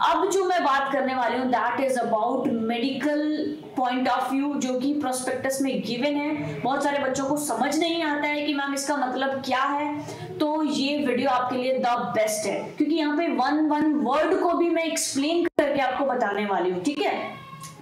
अब जो मैं बात करने वाली हूँ that is about medical point of view, जो कि प्रोस्पेक्टस में गिवन है। बहुत सारे बच्चों को समझ नहीं आता है कि मैम इसका मतलब क्या है, तो ये वीडियो आपके लिए द बेस्ट है, क्योंकि यहाँ पे वन वर्ड को भी मैं एक्सप्लेन करके आपको बताने वाली हूँ। ठीक है,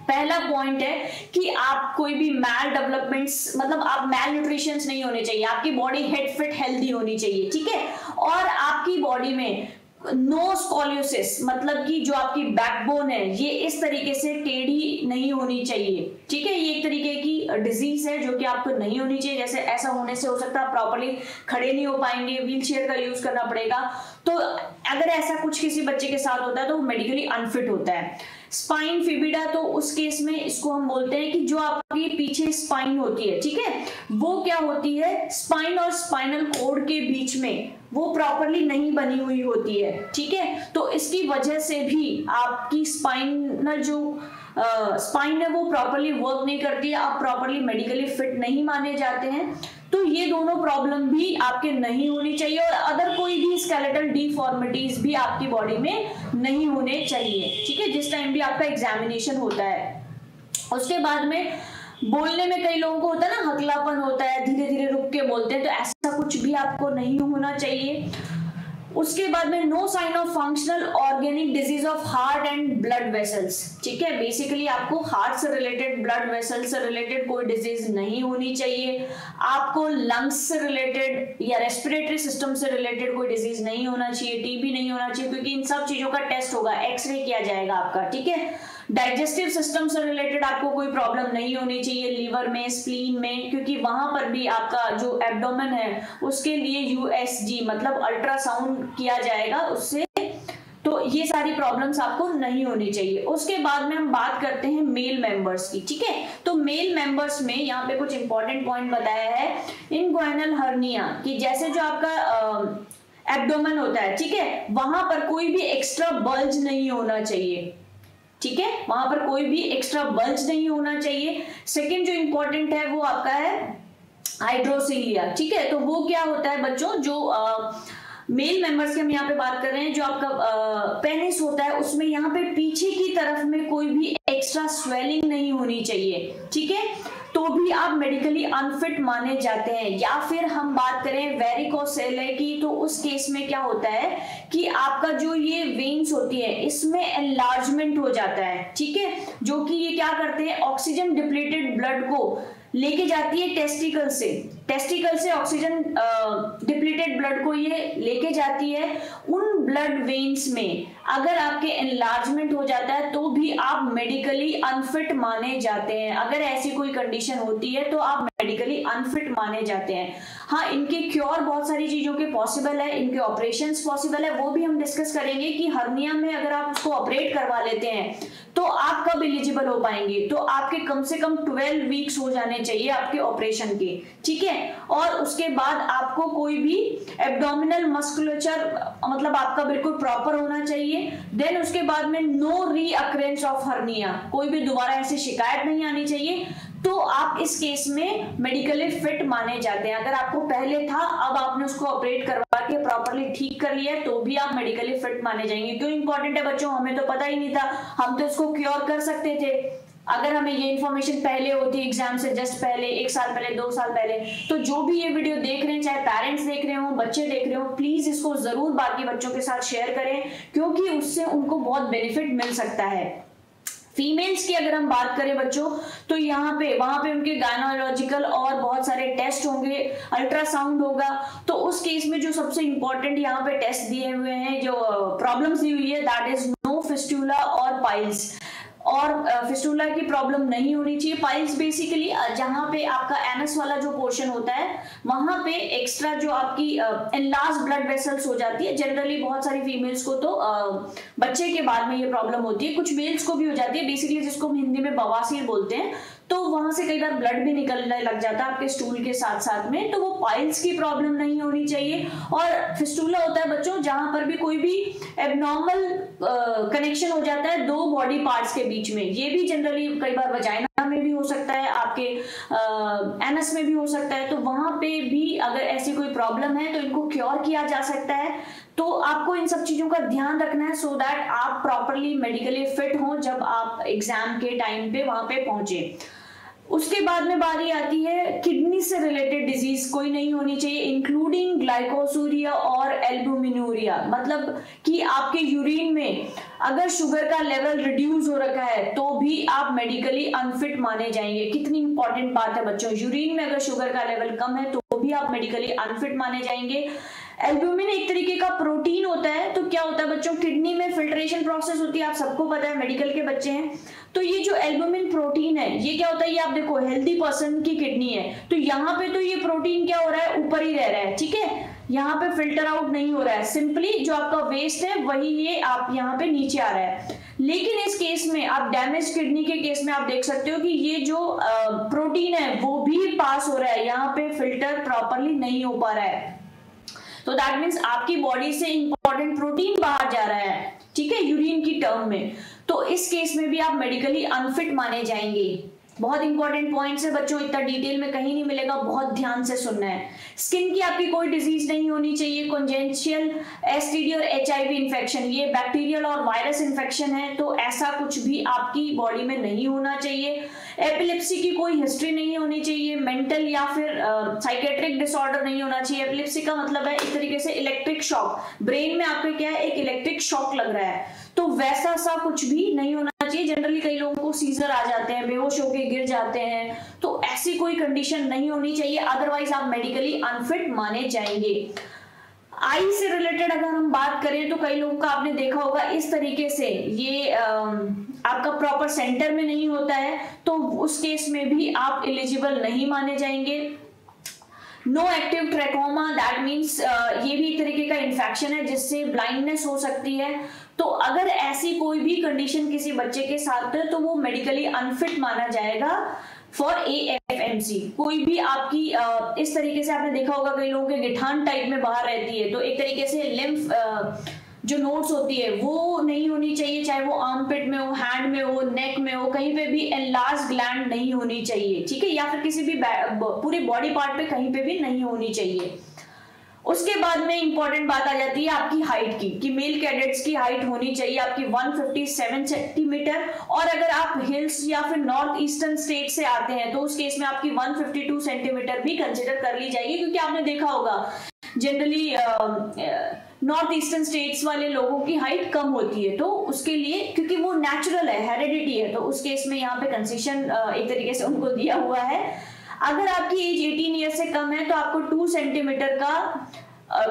पहला पॉइंट है कि आप कोई भी मैल डेवलपमेंट्स, मतलब आप मैल न्यूट्रिशंस नहीं होने चाहिए, आपकी बॉडी हेड फिट हेल्दी होनी चाहिए। ठीक है, और आपकी बॉडी में नो स्कॉलियोसिस, मतलब कि जो आपकी बैकबोन है ये इस तरीके से टेढ़ी नहीं होनी चाहिए। ठीक है, ये एक तरीके की डिजीज है जो कि आपको नहीं होनी चाहिए। जैसे ऐसा होने से हो सकता है आप प्रॉपर्ली खड़े नहीं हो पाएंगे, व्हील चेयर का यूज करना पड़ेगा। तो अगर ऐसा कुछ किसी बच्चे के साथ होता है तो वो मेडिकली अनफिट होता है। स्पाइन फिबिडा, तो उस केस में इसको हम बोलते हैं कि जो आपकी पीछे स्पाइन होती है, ठीक है, वो क्या होती है, स्पाइन और स्पाइनल कॉर्ड के बीच में वो प्रॉपर्ली नहीं बनी हुई होती है। ठीक है, तो इसकी वजह से भी आपकी स्पाइनल जो स्पाइन है वो प्रॉपर्ली वर्क नहीं करती है, आप प्रॉपर्ली मेडिकली फिट नहीं माने जाते हैं। तो ये दोनों प्रॉब्लम भी आपके नहीं होनी चाहिए, और अदर कोई भी स्केलेटल डिफॉर्मिटीज भी आपकी बॉडी में नहीं होने चाहिए। ठीक है, जिस टाइम भी आपका एग्जामिनेशन होता है। उसके बाद में बोलने में कई लोगों को होता है ना, हकलापन होता है, धीरे धीरे रुक के बोलते हैं, तो ऐसा कुछ भी आपको नहीं होना चाहिए। उसके बाद में no sign of functional organic disease of heart and blood vessels. ठीक है, बेसिकली आपको हार्ट से रिलेटेड, ब्लड वेसल से रिलेटेड कोई डिजीज नहीं होनी चाहिए। आपको लंग्स से रिलेटेड या रेस्पिरेटरी सिस्टम से रिलेटेड कोई डिजीज नहीं होना चाहिए, टीबी नहीं होना चाहिए, क्योंकि इन सब चीजों का टेस्ट होगा, एक्सरे किया जाएगा आपका। ठीक है, डाइजेस्टिव सिस्टम से रिलेटेड आपको कोई प्रॉब्लम नहीं होनी चाहिए, लीवर में, स्प्लीन में, क्योंकि वहां पर भी आपका जो एब्डोमेन है उसके लिए यूएसजी मतलब अल्ट्रासाउंड किया जाएगा उससे। तो ये सारी प्रॉब्लम्स आपको नहीं होनी चाहिए। उसके बाद में हम बात करते हैं मेल मेंबर्स की। ठीक है, तो मेल मेंबर्स में यहाँ पे कुछ इंपॉर्टेंट पॉइंट बताया है। इनग्वाइनल हर्निया कि जैसे जो आपका एब्डोमेन होता है, ठीक है, वहां पर कोई भी एक्स्ट्रा बल्ज नहीं होना चाहिए। ठीक है, वहां पर कोई भी एक्स्ट्रा बल्ज नहीं होना चाहिए। सेकंड जो इंपॉर्टेंट है वो आपका है हाइड्रोसीलिया। ठीक है, तो वो क्या होता है बच्चों, जो मेल मेंबर्स की हम यहाँ पे बात कर रहे हैं, जो आपका पेनिस होता है उसमें यहाँ पे पीछे की तरफ में कोई भी एक्स्ट्रा स्वेलिंग नहीं होनी चाहिए। ठीक है, तो भी आप मेडिकली अनफिट माने जाते हैं। या फिर हम बात करें वेरिकोसेले की, तो उस केस में क्या होता है कि आपका जो ये वेन्स होती है इसमें एनलार्जमेंट हो जाता है। ठीक है, जो कि ये क्या करते हैं, ऑक्सीजन डिप्लीटेड ब्लड को लेके जाती है टेस्टिकल से ऑक्सीजन डिप्लीटेड ब्लड को ये लेके जाती है। उन ब्लड वेन्स में अगर आपके एनलार्जमेंट हो जाता है तो भी आप मेडिकली अनफिट माने जाते हैं। अगर ऐसी कोई कंडीशन होती है तो आप मेडिकली अनफिट माने जाते हैं। हाँ, इनके क्योर बहुत सारी चीजों के पॉसिबल है, इनके ऑपरेशंस पॉसिबल है, वो भी हम डिस्कस करेंगे कि हर्निया में अगर आप उसको ऑपरेट करवा लेते हैं तो आप कब एलिजिबल हो पाएंगे। तो आपके कम से कम 12 वीक्स हो जाने चाहिए आपके ऑपरेशन के। ठीक है, और उसके बाद आपको कोई भी एब्डोमिनल मस्कुलेचर मतलब आपका बिल्कुल प्रॉपर होना चाहिए। देन उसके बाद में नो रीअकरेंस ऑफ हर्निया, कोई भी दोबारा ऐसी शिकायत नहीं आनी चाहिए, तो आप इस केस में मेडिकली फिट माने जाते हैं। अगर आपको पहले था, अब आपने उसको ऑपरेट करवा के प्रॉपर्ली ठीक कर लिया है, तो भी आप मेडिकली फिट माने जाएंगे। क्यों इंपॉर्टेंट है बच्चों, हमें तो पता ही नहीं था, हम तो इसको क्योर कर सकते थे अगर हमें ये इन्फॉर्मेशन पहले होती, एग्जाम से जस्ट पहले, 1 साल पहले, 2 साल पहले। तो जो भी ये वीडियो देख रहे हैं, चाहे पेरेंट्स देख रहे हो, बच्चे देख रहे हो, प्लीज इसको जरूर बाकी बच्चों के साथ शेयर करें, क्योंकि उससे उनको बहुत बेनिफिट मिल सकता है। फीमेल्स की अगर हम बात करें बच्चों, तो यहाँ पे वहां पे उनके गायनोलॉजिकल और बहुत सारे टेस्ट होंगे, अल्ट्रासाउंड होगा। तो उस केस में जो सबसे इंपॉर्टेंट यहाँ पे टेस्ट दिए हुए हैं, जो प्रॉब्लम्स दी हुई है, दैट इज नो फिस्टुला और पाइल्स। और फिस्टुला की प्रॉब्लम नहीं होनी चाहिए। पाइल्स बेसिकली जहां पे आपका एनस वाला जो पोर्शन होता है वहां पे एक्स्ट्रा जो आपकी एनलार्ज ब्लड वेसल्स हो जाती है। जनरली बहुत सारी फीमेल्स को तो बच्चे के बाद में ये प्रॉब्लम होती है, कुछ मेल्स को भी हो जाती है, बेसिकली जिसको हम हिंदी में बवासीर बोलते हैं। तो वहां से कई बार ब्लड भी निकलने लग जाता है आपके स्टूल के साथ साथ में, तो वो पाइल्स की प्रॉब्लम नहीं होनी चाहिए। और फिस्टुला होता है बच्चों जहां पर भी कोई भी एबनॉर्मल कनेक्शन हो जाता है 2 बॉडी पार्ट्स के बीच में, ये भी जनरली कई बार वजाइना में भी हो सकता है, आपके एनस में भी हो सकता है, तो वहां पे भी अगर ऐसी कोई प्रॉब्लम है तो इनको क्योर किया जा सकता है। तो आपको इन सब चीजों का ध्यान रखना है सो दैट आप प्रॉपरली मेडिकली फिट हो जब आप एग्जाम के टाइम पे वहां पे पहुंचे। उसके बाद में बारी आती है किडनी से रिलेटेड डिजीज कोई नहीं होनी चाहिए, इंक्लूडिंग ग्लाइकोसूरिया और एल्बुमिनूरिया। मतलब कि आपके यूरिन में अगर शुगर का लेवल रिड्यूस हो रखा है तो भी आप मेडिकली अनफिट माने जाएंगे। कितनी इंपॉर्टेंट बात है बच्चों, यूरिन में अगर शुगर का लेवल कम है तो भी आप मेडिकली अनफिट माने जाएंगे। एल्ब्यूमिन एक तरीके का प्रोटीन होता है, तो क्या होता है बच्चों, किडनी में फिल्ट्रेशन प्रोसेस होती है, आप सबको पता है, मेडिकल के बच्चे हैं। तो ये जो एल्ब्यूमिन प्रोटीन है ये क्या होता है, ये आप देखो हेल्दी पर्सन की किडनी है तो यहाँ पे तो ये प्रोटीन क्या हो रहा है, ऊपर ही रह रहा है, ठीक है, यहाँ पे फिल्टर आउट नहीं हो रहा है, सिंपली जो आपका वेस्ट है वही ये आप यहाँ पे नीचे आ रहा है। लेकिन इस केस में आप डैमेज किडनी के केस में आप देख सकते हो कि ये जो प्रोटीन है वो भी पास हो रहा है, यहाँ पे फिल्टर प्रॉपरली नहीं हो पा रहा है। तो दैट मीन्स आपकी बॉडी से इंपॉर्टेंट प्रोटीन बाहर जा रहा है, ठीक है, यूरिन की टर्म में। तो इस केस में भी आप मेडिकली अनफिट माने जाएंगे। बहुत इंपॉर्टेंट पॉइंट्स है बच्चों, इतना डिटेल में कहीं नहीं मिलेगा, बहुत ध्यान से सुनना है। स्किन की आपकी कोई डिजीज नहीं होनी चाहिए, कॉन्जेनिटल एसटीडी और एचआईवी इन्फेक्शन, ये बैक्टीरियल और वायरस इन्फेक्शन है तो ऐसा कुछ भी आपकी बॉडी में नहीं होना चाहिए। एपिलेप्सी की कोई हिस्ट्री नहीं होनी चाहिए, मेंटल या फिर साइकेट्रिक डिसऑर्डर नहीं होना चाहिए। एपिलेप्सी का मतलब है एक तरीके से इलेक्ट्रिक शॉक, ब्रेन में आपके क्या है, एक इलेक्ट्रिक शॉक लग रहा है, तो वैसा सा कुछ भी नहीं होना चाहिए। जनरली कई लोगों को सीजर आ जाते हैं, बेहोश होकर गिर जाते हैं, तो ऐसी कोई कंडीशन नहीं होनी चाहिए, अदरवाइज आप मेडिकली अनफिट माने जाएंगे। आई से रिलेटेड अगर हम बात करें तो कई लोगों का आपने देखा होगा इस तरीके से ये आपका प्रॉपर सेंटर में नहीं होता है, तो उस केस में भी आप एलिजिबल नहीं माने जाएंगे। No active trachoma, that means ये भी एक तरीके का इन्फेक्शन है जिससे ब्लाइंडनेस हो सकती है। तो अगर ऐसी कोई भी कंडीशन किसी बच्चे के साथ है तो वो मेडिकली अनफिट माना जाएगा फॉर AFMC। कोई भी आपकी इस तरीके से आपने देखा होगा कई लोगों के गिठान टाइप में बाहर रहती है, तो एक तरीके से लिम्फ जो नोड्स होती है वो नहीं होनी चाहिए, चाहे वो आर्मपिट में हो, हैंड में हो, नेक में हो, कहीं पे भी एनलार्ज ग्लैंड नहीं होनी चाहिए, ठीक है, या फिर किसी भी पूरे बॉडी पार्ट पे कहीं पे भी नहीं होनी चाहिए। उसके बाद में इंपॉर्टेंट बात आ जाती है आपकी हाइट की, कि मेल कैडेट्स की हाइट होनी चाहिए आपकी 157 सेंटीमीटर, और अगर आप हिल्स या फिर नॉर्थ ईस्टर्न स्टेट से आते हैं तो उस केस में आपकी 152 सेंटीमीटर भी कंसिडर कर ली जाएगी, क्योंकि आपने देखा होगा जनरली नॉर्थ ईस्टर्न स्टेट्स वाले लोगों की हाइट कम होती है, तो उसके लिए क्योंकि वो नेचुरल है, हेरिडिटी है, तो उस केस में यहाँ पे कंसेशन एक तरीके से उनको दिया हुआ है। अगर आपकी एज 18 ईयर से कम है तो आपको 2 सेंटीमीटर का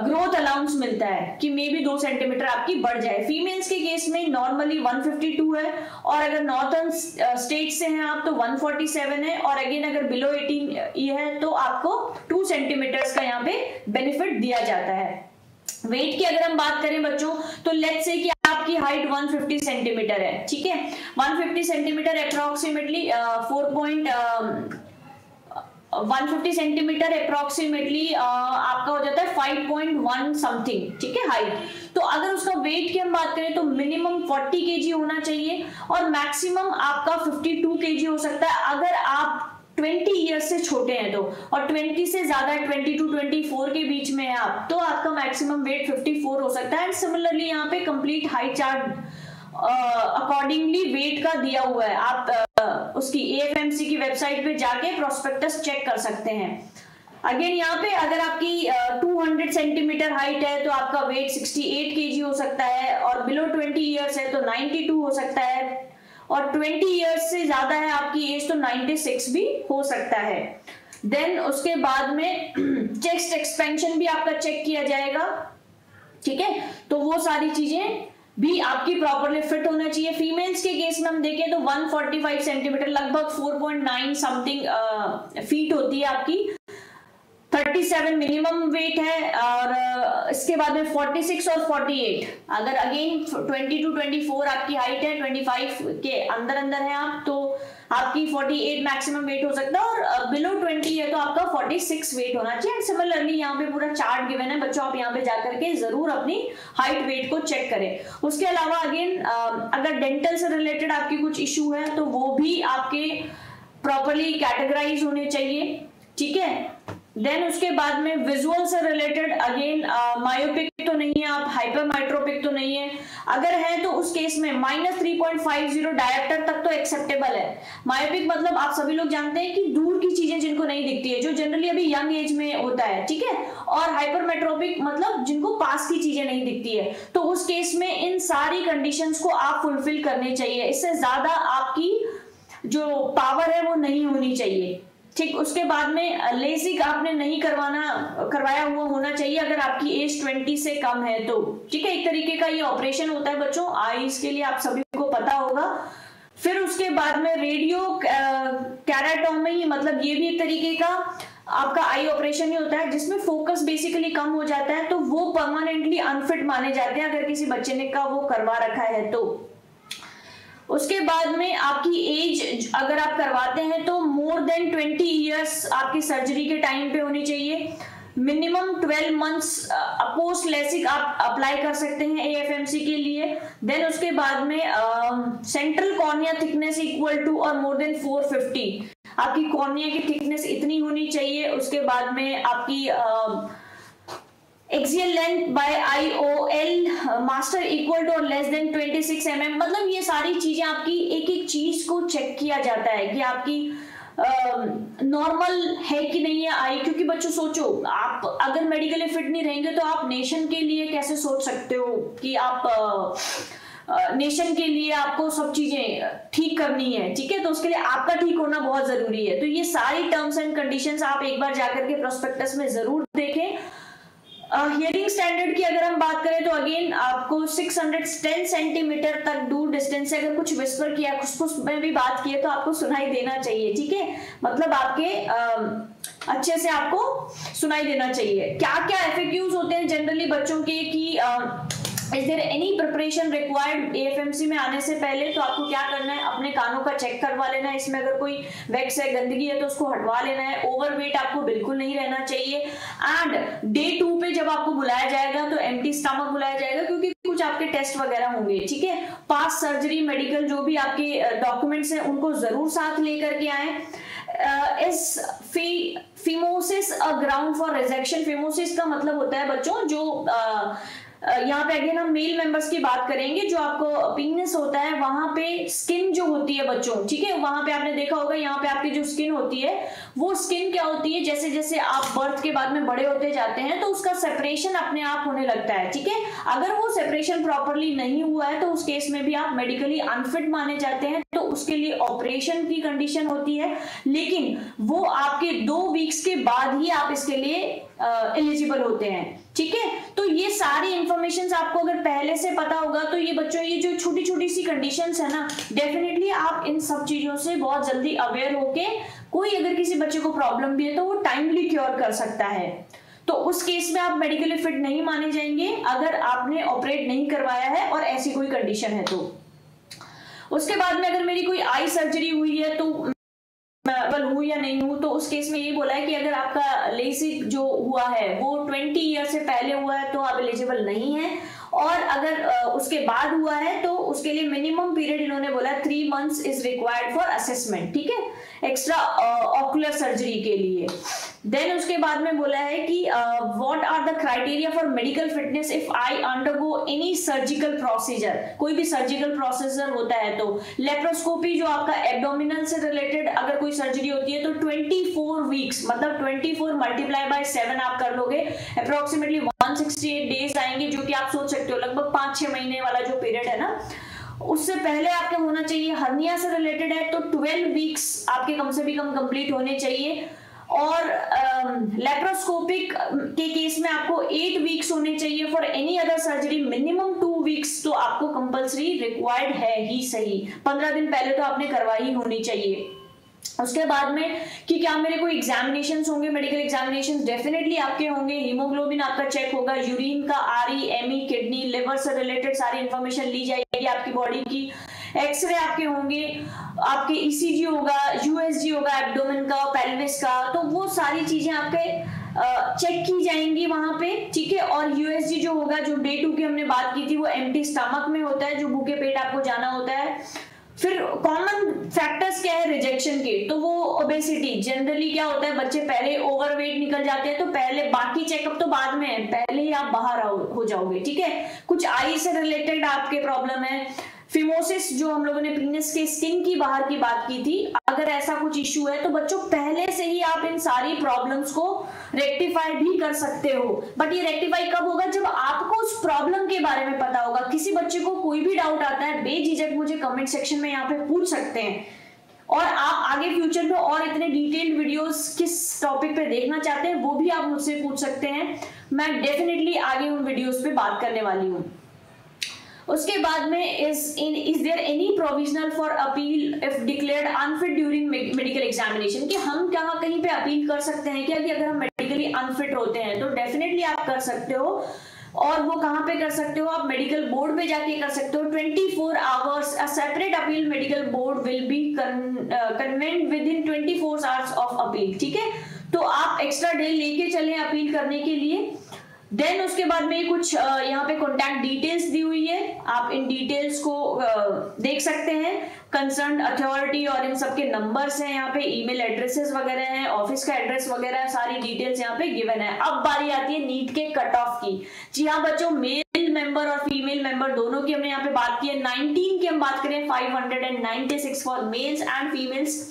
ग्रोथ अलाउंस मिलता है कि मे बी 2 सेंटीमीटर आपकी बढ़ जाए। फीमेल्स के केस में नॉर्मली 152 है, और अगर नॉर्थर्न स्टेट से हैं आप तो 147 है, और अगेन अगर बिलो 18 ईयर है तो आपको 2 सेंटीमीटर का यहाँ पे बेनिफिट दिया जाता है। वेट की अगर हम बात करें बच्चों तो लेट्स से कि आपकी हाइट 150 सेंटीमीटर है, ठीक है, 150 सेंटीमीटर अप्रोक्सीमेटली 150 सेंटीमीटर अप्रोक्सीमेटली आपका हो जाता है 5.1 समथिंग, ठीक है, हाइट। तो अगर उसका वेट की हम बात करें तो मिनिमम 40 kg होना चाहिए और मैक्सिमम आपका 52 kg हो सकता है अगर आप 20 ईयर्स से छोटे हैं तो, और 20 से ज्यादा 22 24 के बीच में है आप, तो आपका मैक्सिमम वेट 54 हो सकता है। एंड सिमिलरली यहाँ पे complete height chart accordingly weight का दिया हुआ है, आप उसकी AFMC की वेबसाइट पे जाके प्रोस्पेक्टस चेक कर सकते हैं। अगेन यहाँ पे अगर आपकी 200 सेंटीमीटर हाइट है तो आपका वेट 68 kg हो सकता है, और बिलो 20 ईयर्स है तो 92 हो सकता है, और 20 ईयर्स से ज्यादा है आपकी एज तो 96 भी हो सकता है। देन उसके बाद में चेस्ट एक्सपेंशन भी आपका चेक किया जाएगा, ठीक है, तो वो सारी चीजें भी आपकी प्रॉपरली फिट होना चाहिए। फीमेल्स के केस में हम देखें तो 145 सेंटीमीटर लगभग 4.9 समथिंग फीट होती है आपकी, 37 मिनिमम वेट है, और इसके बाद में 46 और 48, अगर अगेन 20 to 24 आपकी हाइट है, 25 के अंदर है आप तो आपकी 48 मैक्सिमम वेट हो सकता है, और बिलो 20 है तो आपका 46 वेट होना चाहिए। सिमिलरली यहाँ पे पूरा चार्ट गिवन है बच्चों, आप यहाँ पे जाकर के जरूर अपनी हाइट वेट को चेक करें। उसके अलावा अगेन अगर डेंटल से रिलेटेड आपकी कुछ इशू है तो वो भी आपके प्रॉपरली कैटेगराइज होने चाहिए, ठीक है। देन उसके बाद में विजुअल से रिलेटेड अगेन मायोपिक तो नहीं है आप, हाइपरमेट्रोपिक तो नहीं है, अगर है तो उस केस में -3.50 डायोप्टर तक तो एक्सेप्टेबल है। मायोपिक मतलब आप सभी लोग जानते हैं कि दूर की चीजें जिनको नहीं दिखती है, जो जनरली अभी यंग एज में होता है, ठीक है। और हाइपरमेट्रोपिक मतलब जिनको पास की चीजें नहीं दिखती है, तो उस केस में इन सारी कंडीशंस को आप फुलफिल करने चाहिए, इससे ज्यादा आपकी जो पावर है वो नहीं होनी चाहिए, ठीक। उसके बाद में लेसिक आपने नहीं करवाया हुआ होना चाहिए अगर आपकी एज 20 से कम है तो, ठीक है। एक तरीके का ये ऑपरेशन होता है बच्चों आईज के लिए, आप सभी को पता होगा। फिर उसके बाद में रेडियो कैराटोमी, मतलब ये भी एक तरीके का आपका आई ऑपरेशन ही होता है जिसमें फोकस बेसिकली कम हो जाता है, तो वो परमानेंटली अनफिट माने जाते हैं अगर किसी बच्चे ने का वो करवा रखा है तो। उसके बाद में आपकी एज अगर आप करवाते हैं तो मोर देन 20 इयर्स आपकी सर्जरी के टाइम पे होनी चाहिए। मिनिमम 12 मंथ्स पोस्ट लेसिक आप अप्लाई कर सकते हैं एएफएमसी के लिए। देन उसके बाद में central cornea thickness equal to और मोर देन 450, आपकी कॉर्निया की थिकनेस इतनी होनी चाहिए। उसके बाद में आपकी axial length by IOL master equal to और लेस देन 26 mm, मतलब ये सारी चीजें आपकी एक एक चीज को चेक किया जाता है कि आपकी नॉर्मल है कि नहीं है आई। क्योंकि बच्चों सोचो, आप अगर मेडिकली फिट नहीं रहेंगे तो आप नेशन के लिए कैसे सोच सकते हो कि आप नेशन के लिए आपको सब चीजें ठीक करनी है, ठीक है। तो उसके लिए आपका ठीक होना बहुत जरूरी है। तो ये सारी टर्म्स एंड कंडीशंस आप एक बार जाकर के प्रोस्पेक्टस में जरूर देखें। हियरिंग स्टैंडर्ड की अगर हम बात करें तो अगेन आपको 610 सेंटीमीटर तक दूर डिस्टेंस से अगर कुछ विस्पर किया, खुसफुस में भी बात की है तो आपको सुनाई देना चाहिए, ठीक है। मतलब आपके अच्छे से आपको सुनाई देना चाहिए। क्या क्या एफएक्यूज होते हैं जनरली बच्चों के कि is there any preparation required AFMC में आने से पहले, तो आपको क्या करना है, अपने कानों का चेक करवा लेना है, इसमें अगर कोई वैक्स है, गंदगी है तो उसको हटवा लेना है। ओवरवेट आपको बिल्कुल नहीं रहना चाहिए। एंड डे 2 पे जब आपको बुलाया जाएगा तो एम्प्टी स्टमक बुलाया जाएगा क्योंकि कुछ आपके टेस्ट वगैरह होंगे, ठीक है। पास सर्जरी मेडिकल जो भी आपके डॉक्यूमेंट्स हैं उनको जरूर साथ लेकर के आए। इस phimosis a ground for rejection, phimosis का मतलब होता है बच्चों जो यहाँ पे अगेन हम मेल मेंबर्स की बात करेंगे, जो आपको पीनिस होता है वहां पे स्किन जो होती है बच्चों, ठीक है। वहां पे आपने देखा होगा यहाँ पे आपकी जो स्किन होती है वो स्किन क्या होती है, जैसे जैसे आप बर्थ के बाद में बड़े होते जाते हैं तो उसका सेपरेशन अपने आप होने लगता है, ठीक है। अगर वो सेपरेशन प्रॉपरली नहीं हुआ है तो उस केस में भी आप मेडिकली अनफिट माने जाते हैं, तो उसके लिए ऑपरेशन की कंडीशन होती है। लेकिन वो आपके 2 वीक्स के बाद ही आप इसके लिए एलिजिबल होते हैं, ठीक है। तो ये सारी इंफॉर्मेशन आपको अगर पहले से पता होगा तो ये बच्चों ये जो छोटी छोटी सी कंडीशंस है ना, डेफिनेटली आप इन सब चीजों से बहुत जल्दी अवेयर होके कोई अगर किसी बच्चे को प्रॉब्लम भी है तो वो टाइमली क्योर कर सकता है। तो उस केस में आप मेडिकली फिट नहीं माने जाएंगे अगर आपने ऑपरेट नहीं करवाया है और ऐसी कोई कंडीशन है तो। उसके बाद में अगर मेरी कोई आई सर्जरी हुई है तो हूँ या नहीं हूँ, तो उस केस में ये बोला है कि अगर आपका लेसिक जो हुआ है वो 20 ईयर से पहले हुआ है तो आप एलिजिबल नहीं है, और अगर उसके बाद हुआ है तो उसके लिए मिनिमम पीरियड इन्होंने बोला 3 months is required for assessment, ठीक है, एक्स्ट्रा ऑकुलर सर्जरी के लिए। देन उसके बाद में बोला है कि what are the criteria for medical fitness if I undergo any surgical procedure, कोई भी सर्जिकल प्रोसीजर होता है तो लेप्रोस्कोपी जो आपका एब्डोमिनल से रिलेटेड अगर कोई सर्जरी होती है तो 24 वीक्स मतलब 24 मल्टीप्लाई बाय 7 आप कर लोगे, अप्रोक्सीमेटली 168 डेज आएंगे, जो कि आप सोच सकते हो लगभग 5-6 महीने वाला जो पीरियड है ना, उससे पहले आपका होना चाहिए। हर्निया से रिलेटेड है तो 12 वीक्स आपके कम से भी कम कंप्लीट होने चाहिए, और लेप्रोस्कोपिक के केस में आपको 8 वीक्स होने चाहिए। For any other surgery minimum 2 weeks तो आपको कंपल्सरी रिक्वायर्ड है ही सही, 15 दिन पहले तो आपने करवाई होनी चाहिए। उसके बाद में कि क्या मेरे कोई एग्जामिनेशंस होंगे, मेडिकल एग्जामिनेशंस डेफिनेटली आपके होंगे, हीमोग्लोबिन आपका चेक होगा, यूरिन का RE, ME, किडनी, लिवर से रिलेटेड सारी इंफॉर्मेशन ली जाएगी आपकी बॉडी की, एक्सरे आपके होंगे, आपके ECG होगा, USG होगा एब्डोमेन का, पेल्विस का, तो वो सारी चीजें आपके चेक की जाएंगी वहां पे, ठीक है। और USG जो होगा, जो डे 2 की हमने बात की थी, वो एम्प्टी स्टमक में होता है, जो भूखे पेट आपको जाना होता है। फिर कॉमन फैक्टर्स क्या है रिजेक्शन के, तो वो ओबेसिटी। जनरली क्या होता है, बच्चे पहले ओवरवेट निकल जाते हैं, तो पहले बाकी चेकअप तो बाद में है, पहले ही आप बाहर हो जाओगे, ठीक है। कुछ आई से रिलेटेड आपके प्रॉब्लम है, फिमोसिस जो हम लोगों ने पीनस के स्किन की बाहर की बात की थी, अगर ऐसा कुछ इश्यू है तो बच्चों पहले से ही आप इन सारी प्रॉब्लम्स को रेक्टिफाई भी कर सकते हो। बट ये रेक्टिफाई कब होगा, जब आपको उस प्रॉब्लम के बारे में पता होगा। किसी बच्चे को कोई भी डाउट आता है, बेझिझक मुझे कमेंट सेक्शन में यहाँ पे पूछ सकते हैं, और आप आगे फ्यूचर में और इतने डिटेल्ड वीडियोस किस टॉपिक पे देखना चाहते हैं वो भी आप मुझसे पूछ सकते हैं। मैं डेफिनेटली आगे उन वीडियोस पे बात करने वाली हूँ। उसके बाद में is there any provisional for appeal if declared unfit during medical examination, कि हम क्या कहीं पे अपील कर सकते हैं क्या, कि अगर हम मेडिकली अनफिट होते हैं तो डेफिनेटली आप कर सकते हो। और वो कहाँ पे कर सकते हो, आप मेडिकल बोर्ड पे जाके कर सकते हो। 24 hours a separate appeal medical board will be convent with in 24 hours of appeal, ठीक है। तो आप एक्स्ट्रा डे लेके चले अपील करने के लिए। देन उसके बाद में कुछ यहाँ पे कॉन्टैक्ट डिटेल्स दी हुई है, आप इन डिटेल्स को देख सकते हैं। कंसर्न अथॉरिटी और इन सब के नंबर्स हैं यहाँ पे, ईमेल एड्रेसेस वगैरह हैं, ऑफिस का एड्रेस वगैरह, सारी डिटेल्स यहाँ पे गिवन है। अब बारी आती है नीट के कट ऑफ की। जी हाँ बच्चों, मेल मेंबर और फीमेल मेंबर दोनों की हमने यहाँ पे बात की है। 19 की हम बात करें 596 फॉर मेल्स एंड फीमेल्स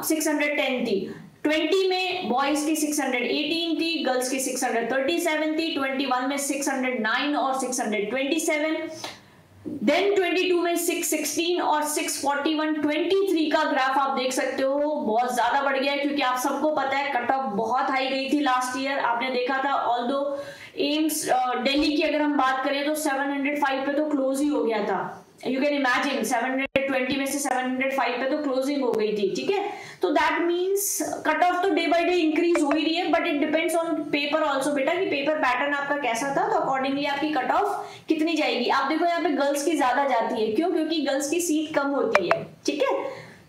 610 थी। 20 में बॉयज की 618 थी, गर्ल्स की 637 थी। 21 में 609 और 627। देन 22 में 616 और 641। 23 का ग्राफ आप देख सकते हो, बहुत ज्यादा बढ़ गया है, क्योंकि आप सबको पता है कट ऑफ बहुत हाई गई थी लास्ट ईयर, आपने देखा था। ऑल्दो एम्स दिल्ली की अगर हम बात करें तो 705 पे तो क्लोज ही हो गया था। यू कैन इमेजिन 720 में से 705 पे तो क्लोजिंग हो गई थी, ठीक है। तो दैट मींस कट ऑफ तो डे बाय डे इंक्रीज हो ही रही है, but it depends on paper also बेटा, कि पेपर पैटर्न आपका कैसा था, तो अकॉर्डिंगली आपकी कट ऑफ कितनी जाएगी। आप देखो यहाँ पे गर्ल्स की ज्यादा जाती है, क्यों, क्योंकि गर्ल्स की सीट कम होती है, ठीक है।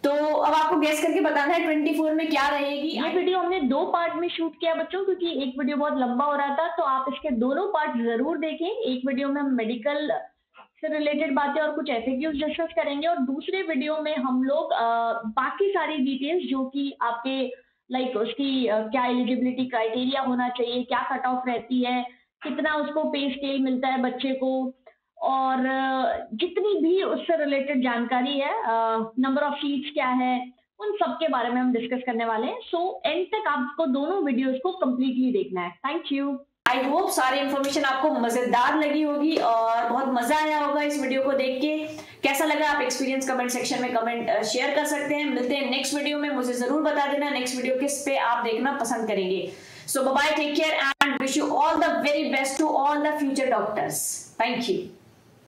तो अब आपको गेस करके बताना है 24 में क्या रहेगी। ये वीडियो हमने 2 पार्ट में शूट किया बच्चों, क्योंकि एक वीडियो बहुत लंबा हो रहा था, तो आप इसके दोनों पार्ट जरूर देखें। एक वीडियो में हम मेडिकल से रिलेटेड बातें और कुछ FAQs डिस्कस करेंगे, और दूसरे वीडियो में हम लोग बाकी सारी डिटेल्स जो कि आपके लाइक उसकी क्या एलिजिबिलिटी क्राइटेरिया होना चाहिए, क्या कट ऑफ रहती है, कितना उसको पे स्केल मिलता है बच्चे को, और जितनी भी उससे रिलेटेड जानकारी है, नंबर ऑफ सीट्स क्या है, उन सब के बारे में हम डिस्कस करने वाले हैं। सो एंड तक आपको दोनों वीडियोस को कंप्लीटली देखना है। Thank you. आई होप सारी इंफॉर्मेशन आपको मजेदार लगी होगी और बहुत मजा आया होगा इस वीडियो को देख के। कैसा लगा आप एक्सपीरियंस कमेंट सेक्शन में कमेंट शेयर कर सकते हैं। मिलते हैं नेक्स्ट वीडियो में, मुझे जरूर बता देना नेक्स्ट वीडियो किस पे आप देखना पसंद करेंगे। So bye bye, take care and wish you all the very best to all the future doctors. Thank you.